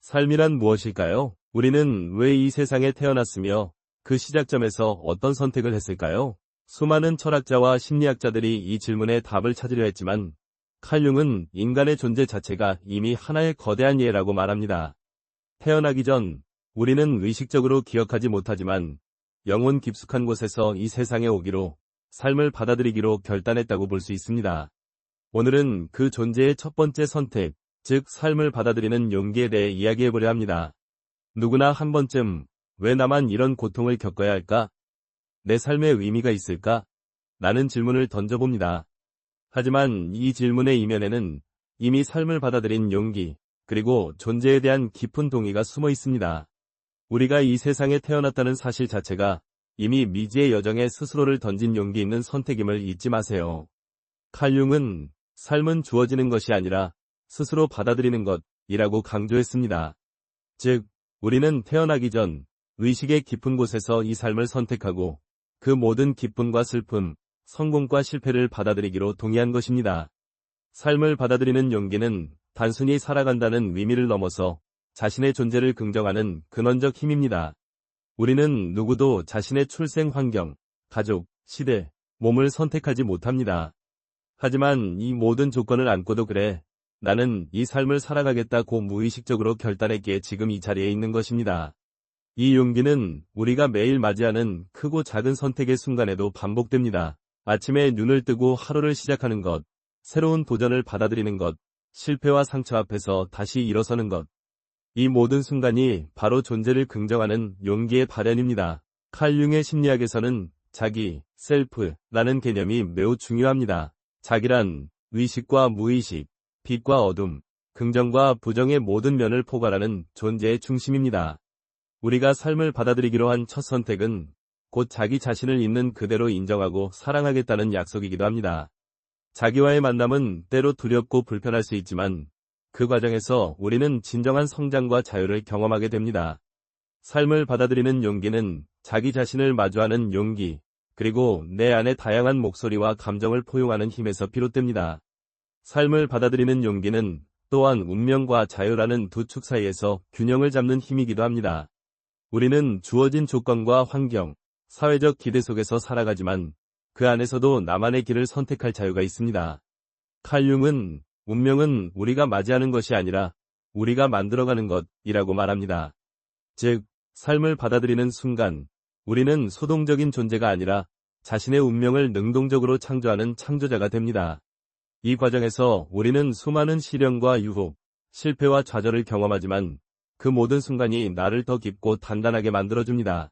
삶이란 무엇일까요? 우리는 왜 이 세상에 태어났으며 그 시작점에서 어떤 선택을 했을까요? 수많은 철학자와 심리학자들이 이 질문에 답을 찾으려 했지만 칼 융은 인간의 존재 자체가 이미 하나의 거대한 예라고 말합니다. 태어나기 전 우리는 의식적으로 기억하지 못하지만 영혼 깊숙한 곳에서 이 세상에 오기로 삶을 받아들이기로 결단했다고 볼 수 있습니다. 오늘은 그 존재의 첫 번째 선택, 즉 삶을 받아들이는 용기에 대해 이야기해보려 합니다. 누구나 한 번쯤 왜 나만 이런 고통을 겪어야 할까? 내 삶에 의미가 있을까? 라는 질문을 던져봅니다. 하지만 이 질문의 이면에는 이미 삶을 받아들인 용기, 그리고 존재에 대한 깊은 동의가 숨어 있습니다. 우리가 이 세상에 태어났다는 사실 자체가 이미 미지의 여정에 스스로를 던진 용기 있는 선택임을 잊지 마세요. 칼 융은 삶은 주어지는 것이 아니라 스스로 받아들이는 것이라고 강조했습니다. 즉, 우리는 태어나기 전 의식의 깊은 곳에서 이 삶을 선택하고 그 모든 기쁨과 슬픔, 성공과 실패를 받아들이기로 동의한 것입니다. 삶을 받아들이는 용기는 단순히 살아간다는 의미를 넘어서 자신의 존재를 긍정하는 근원적 힘입니다. 우리는 누구도 자신의 출생 환경, 가족, 시대, 몸을 선택하지 못합니다. 하지만 이 모든 조건을 안고도 그래, 나는 이 삶을 살아가겠다고 무의식적으로 결단했기에 지금 이 자리에 있는 것입니다. 이 용기는 우리가 매일 맞이하는 크고 작은 선택의 순간에도 반복됩니다. 아침에 눈을 뜨고 하루를 시작하는 것, 새로운 도전을 받아들이는 것, 실패와 상처 앞에서 다시 일어서는 것. 이 모든 순간이 바로 존재를 긍정하는 용기의 발현입니다. 칼 융의 심리학에서는 자기, 셀프라는 개념이 매우 중요합니다. 자기란 의식과 무의식, 빛과 어둠, 긍정과 부정의 모든 면을 포괄하는 존재의 중심입니다. 우리가 삶을 받아들이기로 한 첫 선택은 곧 자기 자신을 있는 그대로 인정하고 사랑하겠다는 약속이기도 합니다. 자기와의 만남은 때로 두렵고 불편할 수 있지만 그 과정에서 우리는 진정한 성장과 자유를 경험하게 됩니다. 삶을 받아들이는 용기는 자기 자신을 마주하는 용기, 그리고 내 안의 다양한 목소리와 감정을 포용하는 힘에서 비롯됩니다. 삶을 받아들이는 용기는 또한 운명과 자유라는 두 축 사이에서 균형을 잡는 힘이기도 합니다. 우리는 주어진 조건과 환경, 사회적 기대 속에서 살아가지만 그 안에서도 나만의 길을 선택할 자유가 있습니다. 칼 융은 운명은 우리가 맞이하는 것이 아니라 우리가 만들어가는 것이라고 말합니다. 즉, 삶을 받아들이는 순간 우리는 소동적인 존재가 아니라 자신의 운명을 능동적으로 창조하는 창조자가 됩니다. 이 과정에서 우리는 수많은 시련과 유혹, 실패와 좌절을 경험하지만 그 모든 순간이 나를 더 깊고 단단하게 만들어줍니다.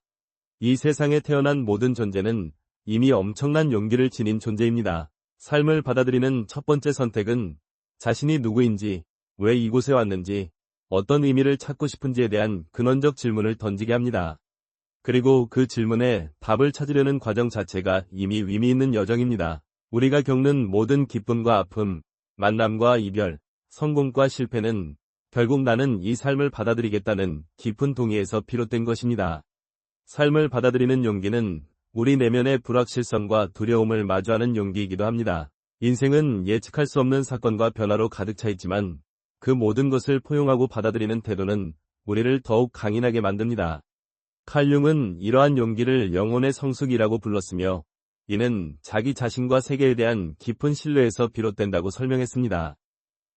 이 세상에 태어난 모든 존재는 이미 엄청난 용기를 지닌 존재입니다. 삶을 받아들이는 첫 번째 선택은 자신이 누구인지, 왜 이곳에 왔는지, 어떤 의미를 찾고 싶은지에 대한 근원적 질문을 던지게 합니다. 그리고 그 질문에 답을 찾으려는 과정 자체가 이미 의미 있는 여정입니다. 우리가 겪는 모든 기쁨과 아픔, 만남과 이별, 성공과 실패는 결국 나는 이 삶을 받아들이겠다는 깊은 동의에서 비롯된 것입니다. 삶을 받아들이는 용기는 우리 내면의 불확실성과 두려움을 마주하는 용기이기도 합니다. 인생은 예측할 수 없는 사건과 변화로 가득 차 있지만 그 모든 것을 포용하고 받아들이는 태도는 우리를 더욱 강인하게 만듭니다. 칼 융은 이러한 용기를 영혼의 성숙이라고 불렀으며 이는 자기 자신과 세계에 대한 깊은 신뢰에서 비롯된다고 설명했습니다.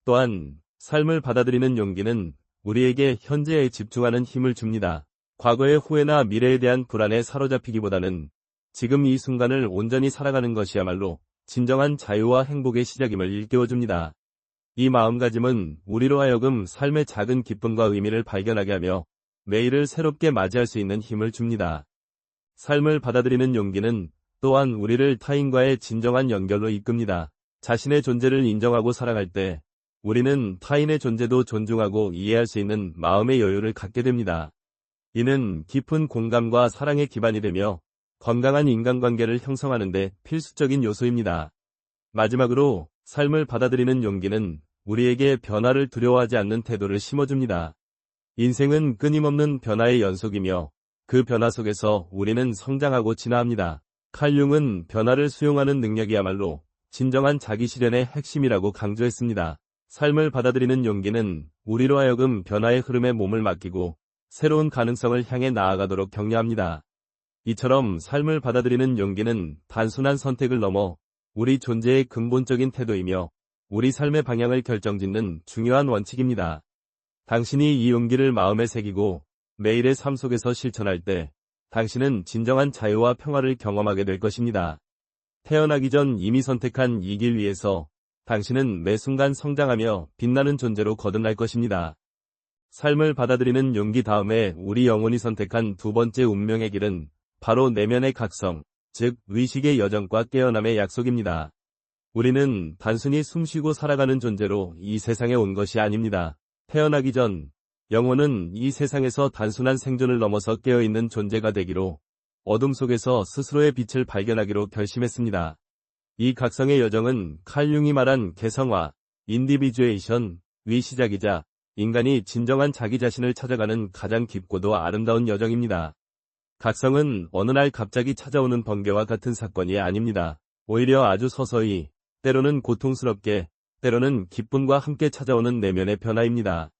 또한 삶을 받아들이는 용기는 우리에게 현재에 집중하는 힘을 줍니다. 과거의 후회나 미래에 대한 불안에 사로잡히기보다는 지금 이 순간을 온전히 살아가는 것이야말로 진정한 자유와 행복의 시작임을 일깨워줍니다. 이 마음가짐은 우리로 하여금 삶의 작은 기쁨과 의미를 발견하게 하며 매일을 새롭게 맞이할 수 있는 힘을 줍니다. 삶을 받아들이는 용기는 또한 우리를 타인과의 진정한 연결로 이끕니다. 자신의 존재를 인정하고 살아갈 때 우리는 타인의 존재도 존중하고 이해할 수 있는 마음의 여유를 갖게 됩니다. 이는 깊은 공감과 사랑의 기반이 되며 건강한 인간관계를 형성하는 데 필수적인 요소입니다. 마지막으로 삶을 받아들이는 용기는 우리에게 변화를 두려워하지 않는 태도를 심어줍니다. 인생은 끊임없는 변화의 연속이며 그 변화 속에서 우리는 성장하고 진화합니다. 칼 융은 변화를 수용하는 능력이야말로 진정한 자기 실현의 핵심이라고 강조했습니다. 삶을 받아들이는 용기는 우리로 하여금 변화의 흐름에 몸을 맡기고 새로운 가능성을 향해 나아가도록 격려합니다. 이처럼 삶을 받아들이는 용기는 단순한 선택을 넘어 우리 존재의 근본적인 태도이며 우리 삶의 방향을 결정짓는 중요한 원칙입니다. 당신이 이 용기를 마음에 새기고 매일의 삶 속에서 실천할 때 당신은 진정한 자유와 평화를 경험하게 될 것입니다. 태어나기 전 이미 선택한 이 길 위에서 당신은 매 순간 성장하며 빛나는 존재로 거듭날 것입니다. 삶을 받아들이는 용기 다음에 우리 영혼이 선택한 두 번째 운명의 길은 바로 내면의 각성, 즉 의식의 여정과 깨어남의 약속입니다. 우리는 단순히 숨쉬고 살아가는 존재로 이 세상에 온 것이 아닙니다. 태어나기 전 영혼은 이 세상에서 단순한 생존을 넘어서 깨어있는 존재가 되기로 어둠 속에서 스스로의 빛을 발견하기로 결심했습니다. 이 각성의 여정은 칼 융이 말한 개성화, 인디비주에이션의 시작이자 인간이 진정한 자기 자신을 찾아가는 가장 깊고도 아름다운 여정입니다. 각성은 어느 날 갑자기 찾아오는 번개와 같은 사건이 아닙니다. 오히려 아주 서서히, 때로는 고통스럽게, 때로는 기쁨과 함께 찾아오는 내면의 변화입니다.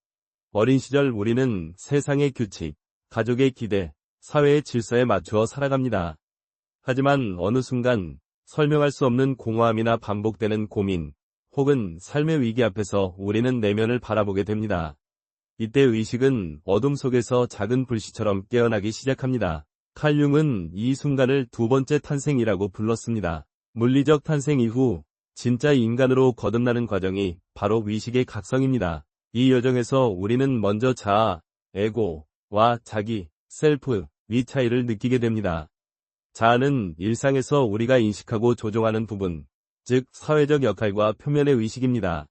어린 시절 우리는 세상의 규칙, 가족의 기대, 사회의 질서에 맞추어 살아갑니다. 하지만 어느 순간 설명할 수 없는 공허함이나 반복되는 고민, 혹은 삶의 위기 앞에서 우리는 내면을 바라보게 됩니다. 이때 의식은 어둠 속에서 작은 불씨처럼 깨어나기 시작합니다. 칼 융은 이 순간을 두 번째 탄생이라고 불렀습니다. 물리적 탄생 이후 진짜 인간으로 거듭나는 과정이 바로 의식의 각성입니다. 이 여정에서 우리는 먼저 자아, 에고와 자기, 셀프, 위 차이를 느끼게 됩니다. 자아는 일상에서 우리가 인식하고 조종하는 부분, 즉 사회적 역할과 표면의 의식입니다.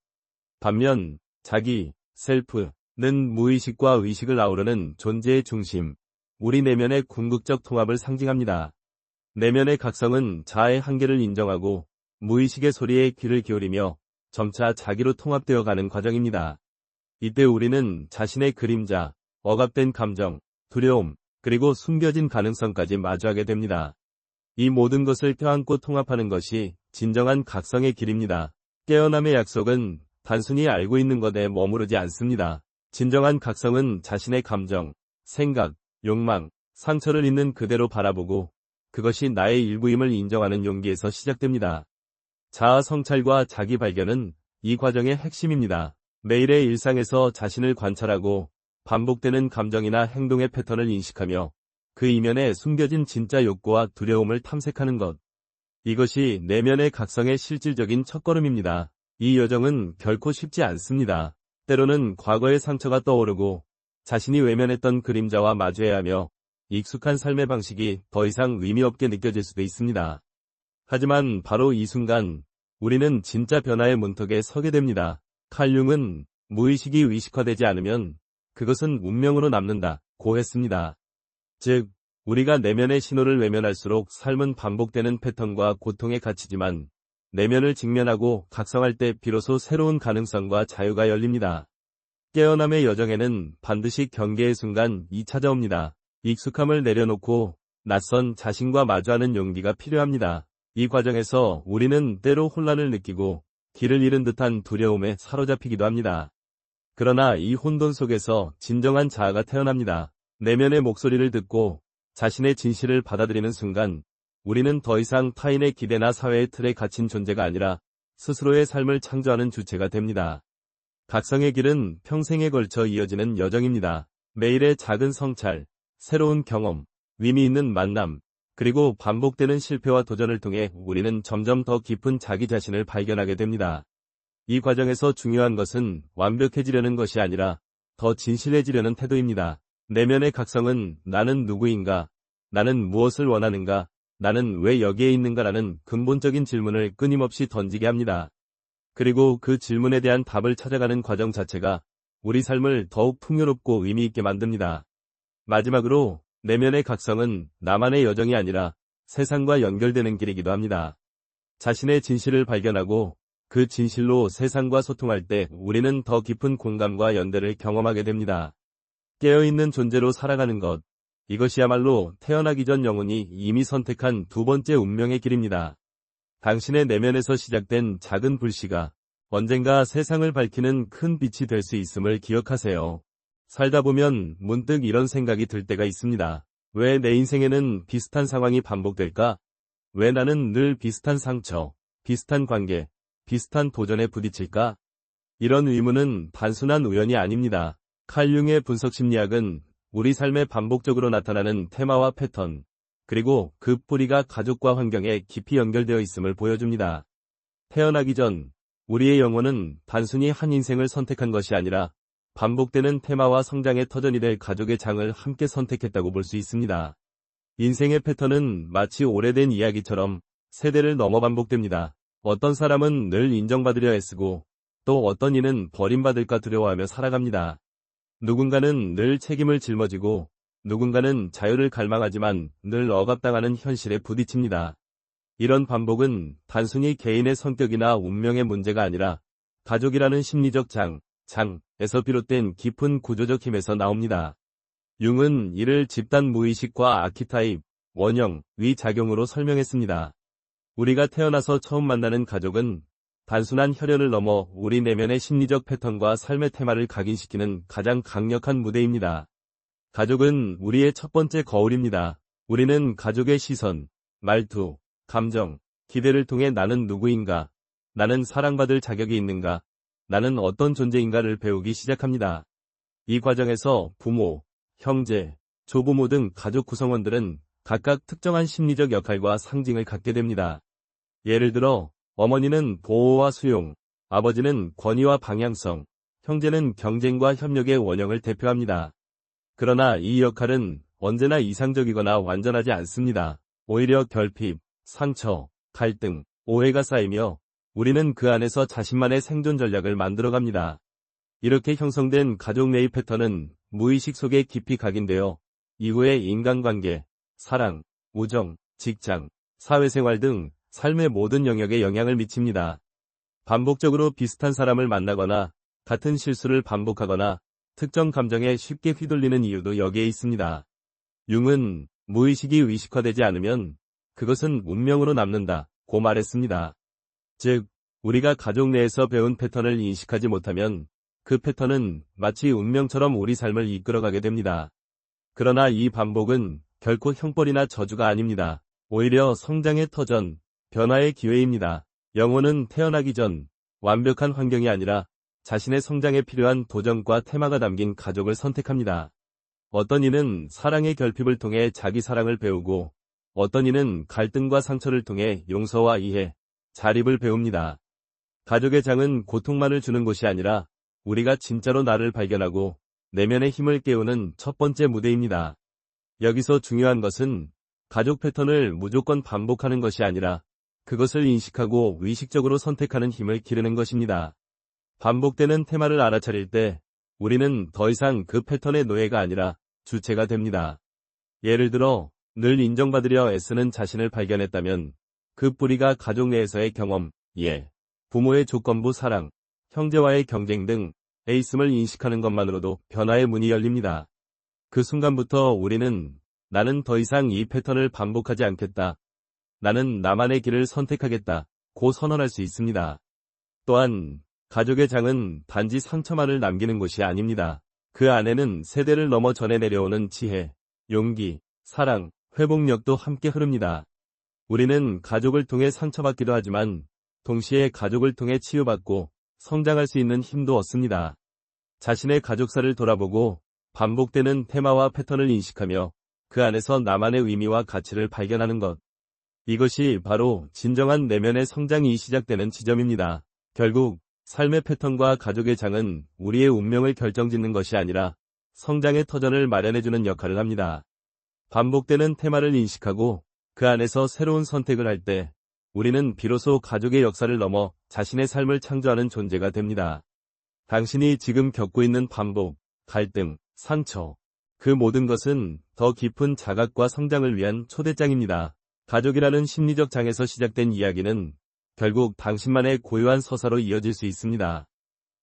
반면 자기, 셀프는 무의식과 의식을 아우르는 존재의 중심, 우리 내면의 궁극적 통합을 상징합니다. 내면의 각성은 자아의 한계를 인정하고 무의식의 소리에 귀를 기울이며 점차 자기로 통합되어 가는 과정입니다. 이때 우리는 자신의 그림자, 억압된 감정, 두려움, 그리고 숨겨진 가능성까지 마주하게 됩니다. 이 모든 것을 껴안고 통합하는 것이 진정한 각성의 길입니다. 깨어남의 약속은 단순히 알고 있는 것에 머무르지 않습니다. 진정한 각성은 자신의 감정, 생각, 욕망, 상처를 있는 그대로 바라보고 그것이 나의 일부임을 인정하는 용기에서 시작됩니다. 자아 성찰과 자기 발견은 이 과정의 핵심입니다. 매일의 일상에서 자신을 관찰하고 반복되는 감정이나 행동의 패턴을 인식하며 그 이면에 숨겨진 진짜 욕구와 두려움을 탐색하는 것. 이것이 내면의 각성의 실질적인 첫걸음입니다. 이 여정은 결코 쉽지 않습니다. 때로는 과거의 상처가 떠오르고 자신이 외면했던 그림자와 마주해야 하며 익숙한 삶의 방식이 더 이상 의미 없게 느껴질 수도 있습니다. 하지만 바로 이 순간 우리는 진짜 변화의 문턱에 서게 됩니다. 칼 융은 무의식이 의식화되지 않으면 그것은 운명으로 남는다고 했습니다. 즉, 우리가 내면의 신호를 외면할수록 삶은 반복되는 패턴과 고통에 갇히지만 내면을 직면하고 각성할 때 비로소 새로운 가능성과 자유가 열립니다. 깨어남의 여정에는 반드시 경계의 순간이 찾아옵니다. 익숙함을 내려놓고 낯선 자신과 마주하는 용기가 필요합니다. 이 과정에서 우리는 때로 혼란을 느끼고 길을 잃은 듯한 두려움에 사로잡히기도 합니다. 그러나 이 혼돈 속에서 진정한 자아가 태어납니다. 내면의 목소리를 듣고 자신의 진실을 받아들이는 순간 우리는 더 이상 타인의 기대나 사회의 틀에 갇힌 존재가 아니라 스스로의 삶을 창조하는 주체가 됩니다. 각성의 길은 평생에 걸쳐 이어지는 여정입니다. 매일의 작은 성찰, 새로운 경험, 의미 있는 만남, 그리고 반복되는 실패와 도전을 통해 우리는 점점 더 깊은 자기 자신을 발견하게 됩니다. 이 과정에서 중요한 것은 완벽해지려는 것이 아니라 더 진실해지려는 태도입니다. 내면의 각성은 나는 누구인가, 나는 무엇을 원하는가, 나는 왜 여기에 있는가라는 근본적인 질문을 끊임없이 던지게 합니다. 그리고 그 질문에 대한 답을 찾아가는 과정 자체가 우리 삶을 더욱 풍요롭고 의미 있게 만듭니다. 마지막으로 내면의 각성은 나만의 여정이 아니라 세상과 연결되는 길이기도 합니다. 자신의 진실을 발견하고 그 진실로 세상과 소통할 때 우리는 더 깊은 공감과 연대를 경험하게 됩니다. 깨어있는 존재로 살아가는 것. 이것이야말로 태어나기 전 영혼이 이미 선택한 두 번째 운명의 길입니다. 당신의 내면에서 시작된 작은 불씨가 언젠가 세상을 밝히는 큰 빛이 될 수 있음을 기억하세요. 살다 보면 문득 이런 생각이 들 때가 있습니다. 왜 내 인생에는 비슷한 상황이 반복될까? 왜 나는 늘 비슷한 상처, 비슷한 관계, 비슷한 도전에 부딪힐까? 이런 의문은 단순한 우연이 아닙니다. 칼 융의 분석 심리학은 우리 삶에 반복적으로 나타나는 테마와 패턴, 그리고 그 뿌리가 가족과 환경에 깊이 연결되어 있음을 보여줍니다. 태어나기 전 우리의 영혼은 단순히 한 인생을 선택한 것이 아니라 반복되는 테마와 성장의 터전이 될 가족의 장을 함께 선택했다고 볼 수 있습니다. 인생의 패턴은 마치 오래된 이야기처럼 세대를 넘어 반복됩니다. 어떤 사람은 늘 인정받으려 애쓰고 또 어떤 이는 버림받을까 두려워하며 살아갑니다. 누군가는 늘 책임을 짊어지고 누군가는 자유를 갈망하지만 늘 억압당하는 현실에 부딪힙니다. 이런 반복은 단순히 개인의 성격이나 운명의 문제가 아니라 가족이라는 심리적 장에서 비롯된 깊은 구조적 힘에서 나옵니다. 융은 이를 집단 무의식과 아키타입, 원형, 위작용으로 설명했습니다. 우리가 태어나서 처음 만나는 가족은 단순한 혈연을 넘어 우리 내면의 심리적 패턴과 삶의 테마를 각인시키는 가장 강력한 무대입니다. 가족은 우리의 첫 번째 거울입니다. 우리는 가족의 시선, 말투, 감정, 기대를 통해 나는 누구인가, 나는 사랑받을 자격이 있는가, 나는 어떤 존재인가를 배우기 시작합니다. 이 과정에서 부모, 형제, 조부모 등 가족 구성원들은 각각 특정한 심리적 역할과 상징을 갖게 됩니다. 예를 들어, 어머니는 보호와 수용, 아버지는 권위와 방향성, 형제는 경쟁과 협력의 원형을 대표합니다. 그러나 이 역할은 언제나 이상적이거나 완전하지 않습니다. 오히려 결핍, 상처, 갈등, 오해가 쌓이며 우리는 그 안에서 자신만의 생존 전략을 만들어갑니다. 이렇게 형성된 가족 내의 패턴은 무의식 속에 깊이 각인되어 이후에 인간관계, 사랑, 우정, 직장, 사회생활 등 삶의 모든 영역에 영향을 미칩니다. 반복적으로 비슷한 사람을 만나거나 같은 실수를 반복하거나 특정 감정에 쉽게 휘둘리는 이유도 여기에 있습니다. 융은 무의식이 의식화되지 않으면 그것은 운명으로 남는다고 말했습니다. 즉, 우리가 가족 내에서 배운 패턴을 인식하지 못하면 그 패턴은 마치 운명처럼 우리 삶을 이끌어가게 됩니다. 그러나 이 반복은 결코 형벌이나 저주가 아닙니다. 오히려 성장의 터전, 변화의 기회입니다. 영혼은 태어나기 전 완벽한 환경이 아니라 자신의 성장에 필요한 도전과 테마가 담긴 가족을 선택합니다. 어떤 이는 사랑의 결핍을 통해 자기 사랑을 배우고 어떤 이는 갈등과 상처를 통해 용서와 이해, 자립을 배웁니다. 가족의 장은 고통만을 주는 곳이 아니라 우리가 진짜로 나를 발견하고 내면의 힘을 깨우는 첫 번째 무대입니다. 여기서 중요한 것은 가족 패턴을 무조건 반복하는 것이 아니라 그것을 인식하고 의식적으로 선택하는 힘을 기르는 것입니다. 반복되는 테마를 알아차릴 때 우리는 더 이상 그 패턴의 노예가 아니라 주체가 됩니다. 예를 들어 늘 인정받으려 애쓰는 자신을 발견했다면 그 뿌리가 가족 내에서의 경험, 부모의 조건부 사랑, 형제와의 경쟁 등에 있음을 인식하는 것만으로도 변화의 문이 열립니다. 그 순간부터 우리는 나는 더 이상 이 패턴을 반복하지 않겠다. 나는 나만의 길을 선택하겠다. 고 선언할 수 있습니다. 또한 가족의 장은 단지 상처만을 남기는 곳이 아닙니다. 그 안에는 세대를 넘어 전해 내려오는 지혜, 용기, 사랑, 회복력도 함께 흐릅니다. 우리는 가족을 통해 상처받기도 하지만 동시에 가족을 통해 치유받고 성장할 수 있는 힘도 얻습니다. 자신의 가족사를 돌아보고 반복되는 테마와 패턴을 인식하며 그 안에서 나만의 의미와 가치를 발견하는 것. 이것이 바로 진정한 내면의 성장이 시작되는 지점입니다. 결국 삶의 패턴과 가족의 장은 우리의 운명을 결정짓는 것이 아니라 성장의 터전을 마련해주는 역할을 합니다. 반복되는 테마를 인식하고 그 안에서 새로운 선택을 할 때 우리는 비로소 가족의 역사를 넘어 자신의 삶을 창조하는 존재가 됩니다. 당신이 지금 겪고 있는 반복, 갈등, 상처, 그 모든 것은 더 깊은 자각과 성장을 위한 초대장입니다. 가족이라는 심리적 장에서 시작된 이야기는 결국 당신만의 고유한 서사로 이어질 수 있습니다.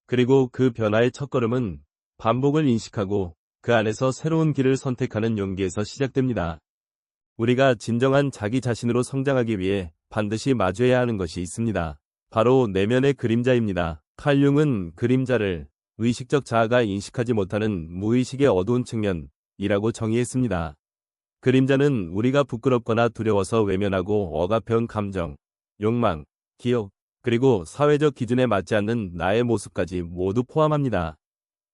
그리고 그 변화의 첫걸음은 반복을 인식하고 그 안에서 새로운 길을 선택하는 용기에서 시작됩니다. 우리가 진정한 자기 자신으로 성장하기 위해 반드시 마주해야 하는 것이 있습니다. 바로 내면의 그림자입니다. 칼 융은 그림자를 의식적 자아가 인식하지 못하는 무의식의 어두운 측면이라고 정의했습니다. 그림자는 우리가 부끄럽거나 두려워서 외면하고 억압해온 감정, 욕망, 기억, 그리고 사회적 기준에 맞지 않는 나의 모습까지 모두 포함합니다.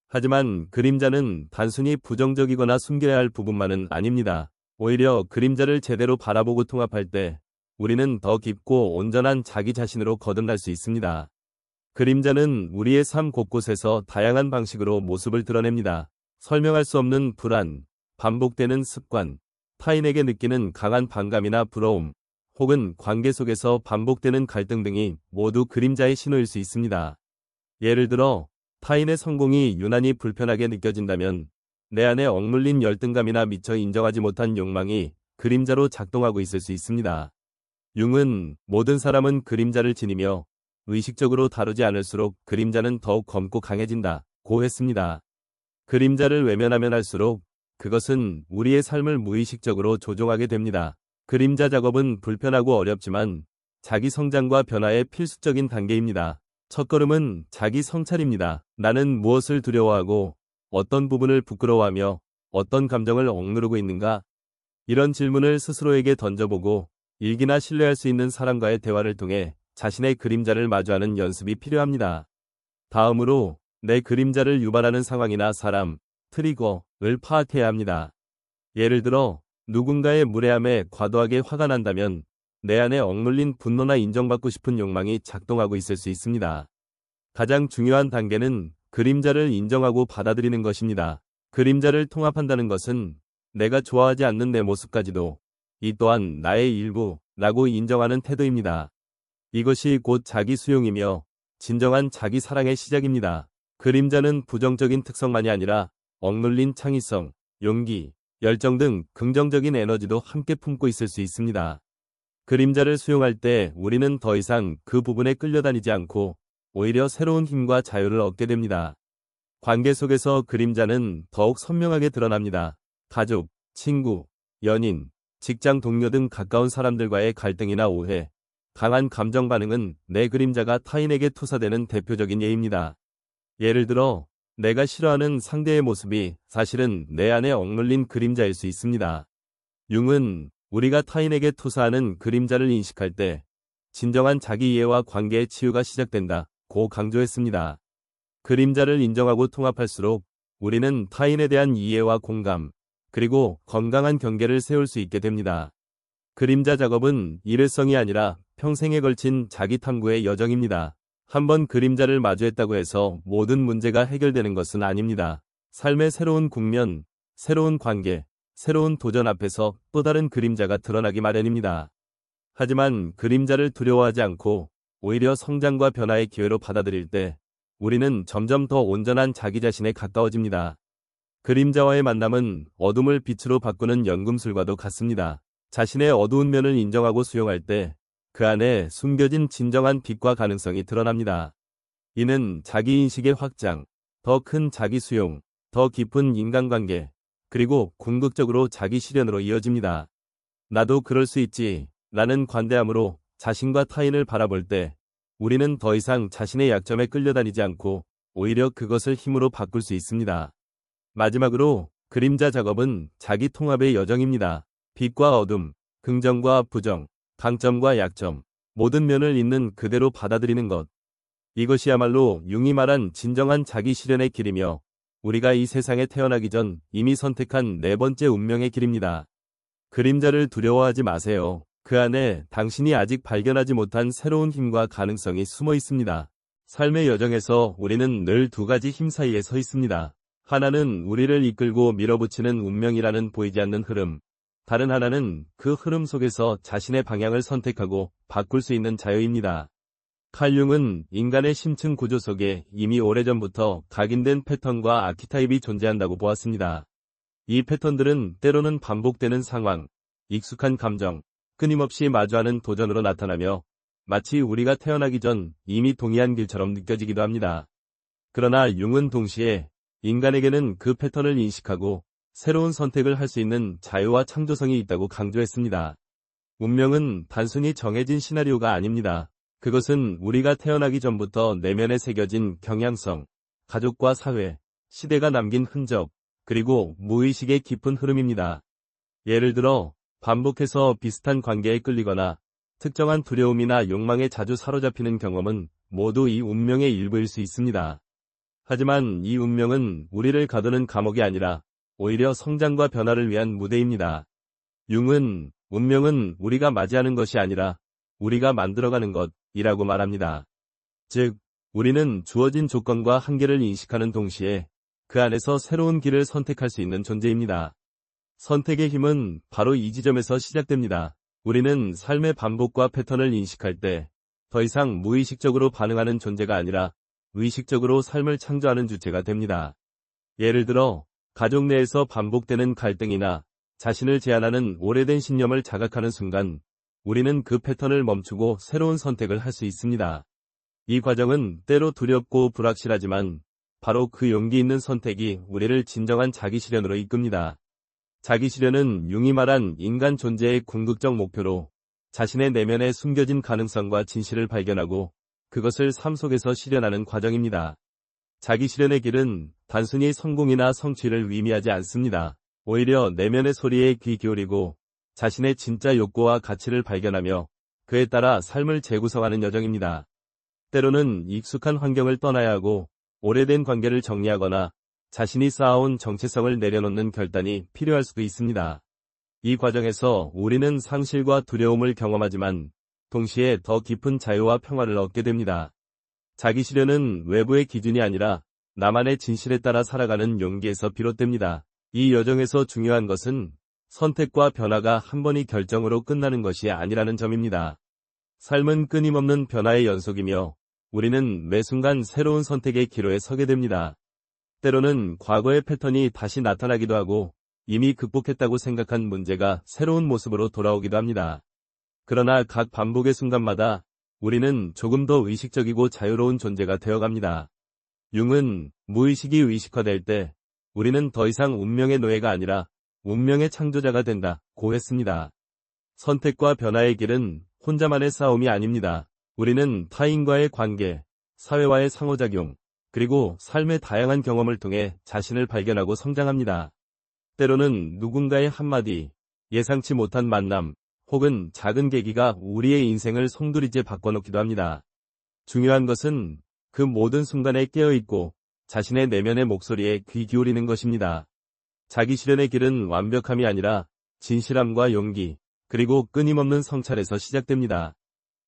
하지만 그림자는 단순히 부정적이거나 숨겨야 할 부분만은 아닙니다. 오히려 그림자를 제대로 바라보고 통합할 때 우리는 더 깊고 온전한 자기 자신으로 거듭날 수 있습니다. 그림자는 우리의 삶 곳곳에서 다양한 방식으로 모습을 드러냅니다. 설명할 수 없는 불안, 반복되는 습관, 타인에게 느끼는 강한 반감이나 부러움, 혹은 관계 속에서 반복되는 갈등 등이 모두 그림자의 신호일 수 있습니다. 예를 들어, 타인의 성공이 유난히 불편하게 느껴진다면 내 안에 억눌린 열등감이나 미처 인정하지 못한 욕망이 그림자로 작동하고 있을 수 있습니다. 융은 모든 사람은 그림자를 지니며 의식적으로 다루지 않을수록 그림자는 더욱 검고 강해진다고 했습니다. 그림자를 외면하면 할수록 그것은 우리의 삶을 무의식적으로 조종하게 됩니다. 그림자 작업은 불편하고 어렵지만 자기 성장과 변화의 필수적인 단계입니다. 첫걸음은 자기 성찰입니다. 나는 무엇을 두려워하고 어떤 부분을 부끄러워하며 어떤 감정을 억누르고 있는가? 이런 질문을 스스로에게 던져보고 일기나 신뢰할 수 있는 사람과의 대화를 통해 자신의 그림자를 마주하는 연습이 필요합니다. 다음으로 내 그림자를 유발하는 상황이나 사람, 트리거를 파악해야 합니다. 예를 들어 누군가의 무례함에 과도하게 화가 난다면 내 안에 억눌린 분노나 인정받고 싶은 욕망이 작동하고 있을 수 있습니다. 가장 중요한 단계는 그림자를 인정하고 받아들이는 것입니다. 그림자를 통합한다는 것은 내가 좋아하지 않는 내 모습까지도 이 또한 나의 일부라고 인정하는 태도입니다. 이것이 곧 자기 수용이며 진정한 자기 사랑의 시작입니다. 그림자는 부정적인 특성만이 아니라 억눌린 창의성, 용기, 열정 등 긍정적인 에너지도 함께 품고 있을 수 있습니다. 그림자를 수용할 때 우리는 더 이상 그 부분에 끌려다니지 않고 오히려 새로운 힘과 자유를 얻게 됩니다. 관계 속에서 그림자는 더욱 선명하게 드러납니다. 가족, 친구, 연인, 직장 동료 등 가까운 사람들과의 갈등이나 오해, 강한 감정 반응은 내 그림자가 타인에게 투사되는 대표적인 예입니다. 예를 들어 내가 싫어하는 상대의 모습이 사실은 내 안에 억눌린 그림자일 수 있습니다. 융은 우리가 타인에게 투사하는 그림자를 인식할 때 진정한 자기 이해와 관계의 치유가 시작된다고 강조했습니다. 그림자를 인정하고 통합할수록 우리는 타인에 대한 이해와 공감, 그리고 건강한 경계를 세울 수 있게 됩니다. 그림자 작업은 일회성이 아니라 평생에 걸친 자기 탐구의 여정입니다. 한번 그림자를 마주했다고 해서 모든 문제가 해결되는 것은 아닙니다. 삶의 새로운 국면, 새로운 관계, 새로운 도전 앞에서 또 다른 그림자가 드러나기 마련입니다. 하지만 그림자를 두려워하지 않고 오히려 성장과 변화의 기회로 받아들일 때 우리는 점점 더 온전한 자기 자신에 가까워집니다. 그림자와의 만남은 어둠을 빛으로 바꾸는 연금술과도 같습니다. 자신의 어두운 면을 인정하고 수용할 때 그 안에 숨겨진 진정한 빛과 가능성이 드러납니다. 이는 자기인식의 확장, 더 큰 자기 수용, 더 깊은 인간관계, 그리고 궁극적으로 자기 실현으로 이어집니다. 나도 그럴 수 있지 라는 관대함으로 자신과 타인을 바라볼 때 우리는 더 이상 자신의 약점에 끌려다니지 않고 오히려 그것을 힘으로 바꿀 수 있습니다. 마지막으로 그림자 작업은 자기 통합의 여정입니다. 빛과 어둠, 긍정과 부정, 강점과 약점, 모든 면을 있는 그대로 받아들이는 것. 이것이야말로 융이 말한 진정한 자기 실현의 길이며 우리가 이 세상에 태어나기 전 이미 선택한 네 번째 운명의 길입니다. 그림자를 두려워하지 마세요. 그 안에 당신이 아직 발견하지 못한 새로운 힘과 가능성이 숨어 있습니다. 삶의 여정에서 우리는 늘 두 가지 힘 사이에 서 있습니다. 하나는 우리를 이끌고 밀어붙이는 운명이라는 보이지 않는 흐름. 다른 하나는 그 흐름 속에서 자신의 방향을 선택하고 바꿀 수 있는 자유입니다. 칼 융은 인간의 심층 구조 속에 이미 오래전부터 각인된 패턴과 아키타입이 존재한다고 보았습니다. 이 패턴들은 때로는 반복되는 상황, 익숙한 감정, 끊임없이 마주하는 도전으로 나타나며 마치 우리가 태어나기 전 이미 동의한 길처럼 느껴지기도 합니다. 그러나 융은 동시에 인간에게는 그 패턴을 인식하고 새로운 선택을 할 수 있는 자유와 창조성이 있다고 강조했습니다. 운명은 단순히 정해진 시나리오가 아닙니다. 그것은 우리가 태어나기 전부터 내면에 새겨진 경향성, 가족과 사회, 시대가 남긴 흔적, 그리고 무의식의 깊은 흐름입니다. 예를 들어, 반복해서 비슷한 관계에 끌리거나 특정한 두려움이나 욕망에 자주 사로잡히는 경험은 모두 이 운명의 일부일 수 있습니다. 하지만 이 운명은 우리를 가두는 감옥이 아니라 오히려 성장과 변화를 위한 무대입니다. 운명은 우리가 맞이하는 것이 아니라 우리가 만들어가는 것이라고 말합니다. 즉, 우리는 주어진 조건과 한계를 인식하는 동시에 그 안에서 새로운 길을 선택할 수 있는 존재입니다. 선택의 힘은 바로 이 지점에서 시작됩니다. 우리는 삶의 반복과 패턴을 인식할 때 더 이상 무의식적으로 반응하는 존재가 아니라 의식적으로 삶을 창조하는 주체가 됩니다. 예를 들어, 가족 내에서 반복되는 갈등이나 자신을 제한하는 오래된 신념을 자각하는 순간 우리는 그 패턴을 멈추고 새로운 선택을 할 수 있습니다. 이 과정은 때로 두렵고 불확실하지만 바로 그 용기 있는 선택이 우리를 진정한 자기 실현으로 이끕니다. 자기 실현은 융이 말한 인간 존재의 궁극적 목표로 자신의 내면에 숨겨진 가능성과 진실을 발견하고 그것을 삶 속에서 실현하는 과정입니다. 자기 실현의 길은 단순히 성공이나 성취를 의미하지 않습니다. 오히려 내면의 소리에 귀 기울이고 자신의 진짜 욕구와 가치를 발견하며 그에 따라 삶을 재구성하는 여정입니다. 때로는 익숙한 환경을 떠나야 하고 오래된 관계를 정리하거나 자신이 쌓아온 정체성을 내려놓는 결단이 필요할 수도 있습니다. 이 과정에서 우리는 상실과 두려움을 경험하지만 동시에 더 깊은 자유와 평화를 얻게 됩니다. 자기 실현은 외부의 기준이 아니라 나만의 진실에 따라 살아가는 용기에서 비롯됩니다. 이 여정에서 중요한 것은 선택과 변화가 한 번의 결정으로 끝나는 것이 아니라는 점입니다. 삶은 끊임없는 변화의 연속이며 우리는 매 순간 새로운 선택의 기로에 서게 됩니다. 때로는 과거의 패턴이 다시 나타나기도 하고 이미 극복했다고 생각한 문제가 새로운 모습으로 돌아오기도 합니다. 그러나 각 반복의 순간마다 우리는 조금 더 의식적이고 자유로운 존재가 되어갑니다. 융은 무의식이 의식화될 때 우리는 더 이상 운명의 노예가 아니라 운명의 창조자가 된다고 했습니다. 선택과 변화의 길은 혼자만의 싸움이 아닙니다. 우리는 타인과의 관계, 사회와의 상호작용, 그리고 삶의 다양한 경험을 통해 자신을 발견하고 성장합니다. 때로는 누군가의 한마디, 예상치 못한 만남, 혹은 작은 계기가 우리의 인생을 송두리째 바꿔놓기도 합니다. 중요한 것은 그 모든 순간에 깨어있고 자신의 내면의 목소리에 귀 기울이는 것입니다. 자기 실현의 길은 완벽함이 아니라 진실함과 용기, 그리고 끊임없는 성찰에서 시작됩니다.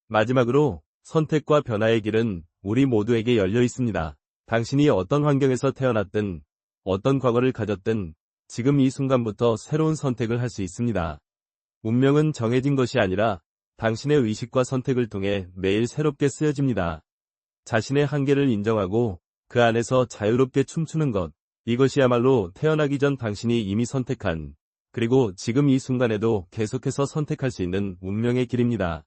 마지막으로 선택과 변화의 길은 우리 모두에게 열려 있습니다. 당신이 어떤 환경에서 태어났든, 어떤 과거를 가졌든 지금 이 순간부터 새로운 선택을 할 수 있습니다. 운명은 정해진 것이 아니라 당신의 의식과 선택을 통해 매일 새롭게 쓰여집니다. 자신의 한계를 인정하고 그 안에서 자유롭게 춤추는 것, 이것이야말로 태어나기 전 당신이 이미 선택한, 그리고 지금 이 순간에도 계속해서 선택할 수 있는 운명의 길입니다.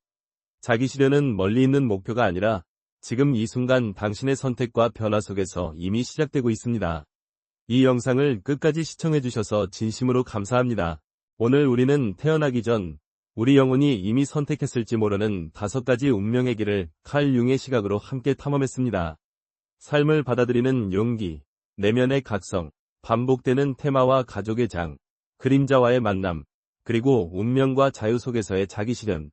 자기 실현은 멀리 있는 목표가 아니라 지금 이 순간 당신의 선택과 변화 속에서 이미 시작되고 있습니다. 이 영상을 끝까지 시청해주셔서 진심으로 감사합니다. 오늘 우리는 태어나기 전 우리 영혼이 이미 선택했을지 모르는 5가지 운명의 길을 칼 융의 시각으로 함께 탐험했습니다. 삶을 받아들이는 용기, 내면의 각성, 반복되는 테마와 가족의 장, 그림자와의 만남, 그리고 운명과 자유 속에서의 자기 실현.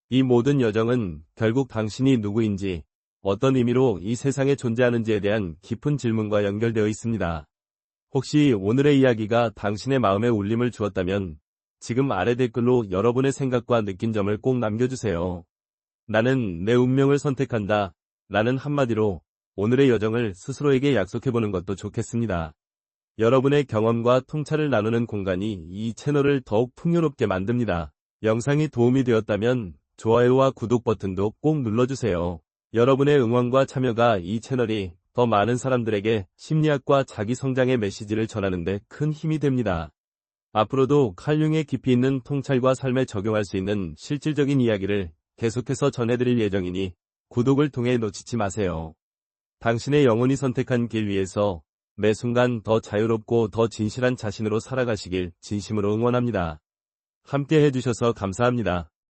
이 모든 여정은 결국 당신이 누구인지, 어떤 의미로 이 세상에 존재하는지에 대한 깊은 질문과 연결되어 있습니다. 혹시 오늘의 이야기가 당신의 마음에 울림을 주었다면 지금 아래 댓글로 여러분의 생각과 느낀 점을 꼭 남겨주세요. 나는 내 운명을 선택한다. 라는 한마디로 오늘의 여정을 스스로에게 약속해보는 것도 좋겠습니다. 여러분의 경험과 통찰을 나누는 공간이 이 채널을 더욱 풍요롭게 만듭니다. 영상이 도움이 되었다면 좋아요와 구독 버튼도 꼭 눌러주세요. 여러분의 응원과 참여가 이 채널이 더 많은 사람들에게 심리학과 자기 성장의 메시지를 전하는 데 큰 힘이 됩니다. 앞으로도 칼 융의 깊이 있는 통찰과 삶에 적용할 수 있는 실질적인 이야기를 계속해서 전해드릴 예정이니 구독을 통해 놓치지 마세요. 당신의 영혼이 선택한 길 위에서 매 순간 더 자유롭고 더 진실한 자신으로 살아가시길 진심으로 응원합니다. 함께 해주셔서 감사합니다.